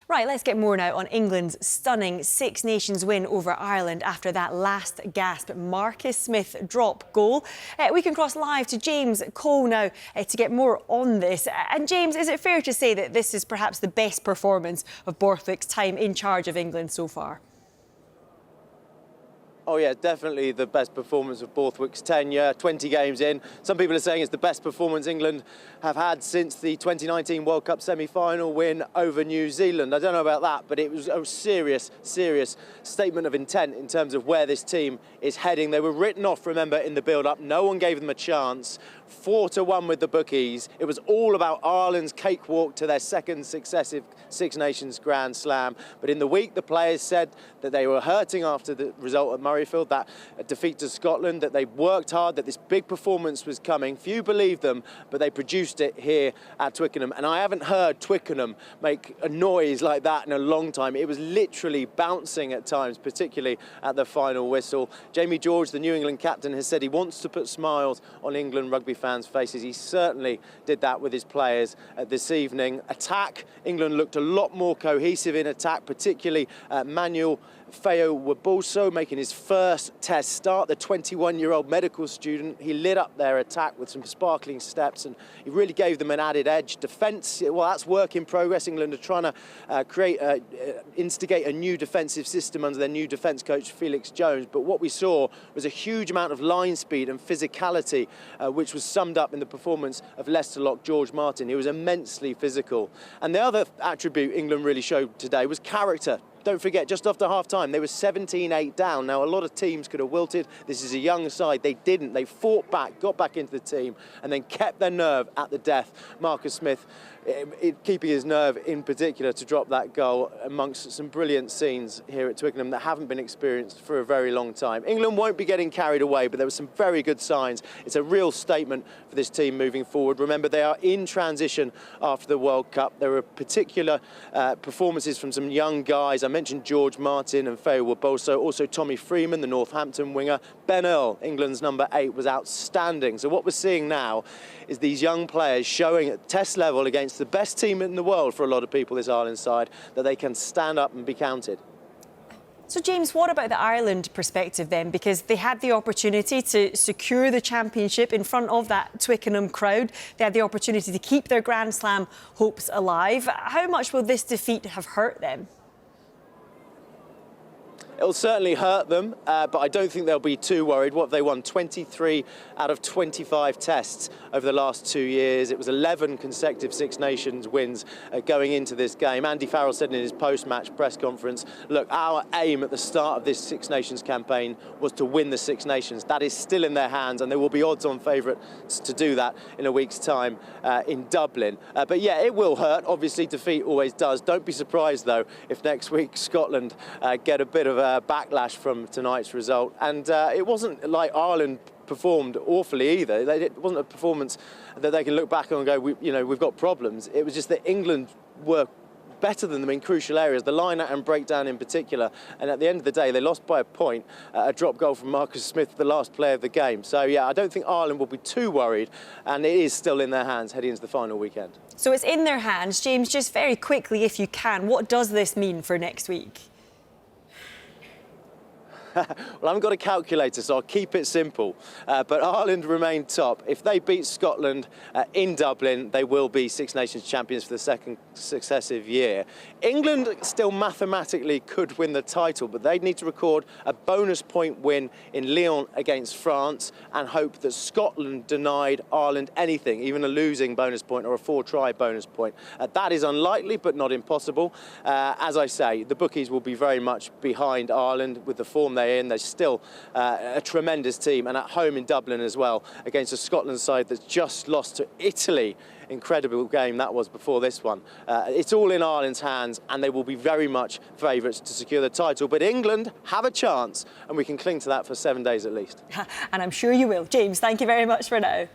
Right, let's get more now on England's stunning Six Nations win over Ireland after that last-gasp Marcus Smith drop goal. We can cross live to James Cole now to get more on this. And James, is it fair to say that this is perhaps the best performance of Borthwick's time in charge of England so far? Oh yeah, definitely the best performance of Borthwick's tenure, 20 games in. Some people are saying it's the best performance England have had since the 2019 World Cup semi-final win over New Zealand. I don't know about that, but it was a serious statement of intent in terms of where this team is heading. They were written off, remember, in the build-up. No one gave them a chance. 4-1 with the bookies. It was all about Ireland's cakewalk to their second successive Six Nations Grand Slam. But in the week, the players said that they were hurting after the result at Murrayfield, that defeat to Scotland, that they worked hard, that this big performance was coming. Few believed them, but they produced it here at Twickenham. And I haven't heard Twickenham make a noise like that in a long time. It was literally bouncing at times, particularly at the final whistle. Jamie George, the New England captain, has said he wants to put smiles on England rugby fans' faces. He certainly did that with his players this evening. Attack, England looked a lot more cohesive in attack, particularly Manuel Feio-Waboso making his first test start. The 21-year-old medical student, he lit up their attack with some sparkling steps and he really gave them an added edge. Defence, well, that's work in progress. England are trying to instigate a new defensive system under their new defence coach, Felix Jones. But what we saw was a huge amount of line speed and physicality, which was summed up in the performance of Leicester lock George Martin. He was immensely physical. And the other attribute England really showed today was character. Don't forget, just after half-time, they were 17-8 down. Now, a lot of teams could have wilted. This is a young side. They didn't. They fought back, got back into the team, and then kept their nerve at the death. Marcus Smith keeping his nerve in particular to drop that goal amongst some brilliant scenes here at Twickenham that haven't been experienced for a very long time. England won't be getting carried away, but there were some very good signs. It's a real statement for this team moving forward. Remember, they are in transition after the World Cup. There were particular performances from some young guys. I mentioned George Martin and Feio-Waboso, also Tommy Freeman, the Northampton winger. Ben Earl, England's number 8, was outstanding. So what we're seeing now is these young players showing at test level against the best team in the world for a lot of people, this Ireland side, that they can stand up and be counted. So, James, what about the Ireland perspective then? Because they had the opportunity to secure the championship in front of that Twickenham crowd. They had the opportunity to keep their Grand Slam hopes alive. How much will this defeat have hurt them? It'll certainly hurt them, but I don't think they'll be too worried. What have they won? 23 out of 25 tests over the last 2 years. It was 11 consecutive Six Nations wins going into this game. Andy Farrell said in his post-match press conference, look, our aim at the start of this Six Nations campaign was to win the Six Nations. That is still in their hands, and there will be odds-on favourites to do that in a week's time in Dublin. But yeah, it will hurt. Obviously, defeat always does. Don't be surprised, though, if next week Scotland get a bit of backlash from tonight's result. And it wasn't like Ireland performed awfully either. It wasn't a performance that they can look back on and go, we've got problems. It was just that England were better than them in crucial areas, the line-out and breakdown in particular. And at the end of the day, they lost by a point, a drop goal from Marcus Smith, the last player of the game. So, yeah, I don't think Ireland will be too worried, and it is still in their hands heading into the final weekend. So it's in their hands. James, just very quickly, if you can, what does this mean for next week? Well, I haven't got a calculator, so I'll keep it simple. But Ireland remain top. If they beat Scotland in Dublin, they will be Six Nations champions for the second successive year. England still mathematically could win the title, but they'd need to record a bonus point win in Lyon against France and hope that Scotland denied Ireland anything, even a losing bonus point or a 4-try bonus point. That is unlikely, but not impossible. As I say, the bookies will be very much behind Ireland with the form they're in. They're still a tremendous team, and at home in Dublin as well against a Scotland side that's just lost to Italy. Incredible game that was before this one. It's all in Ireland's hands, and they will be very much favourites to secure the title. But England have a chance, and we can cling to that for 7 days at least. And I'm sure you will. James, thank you very much for now.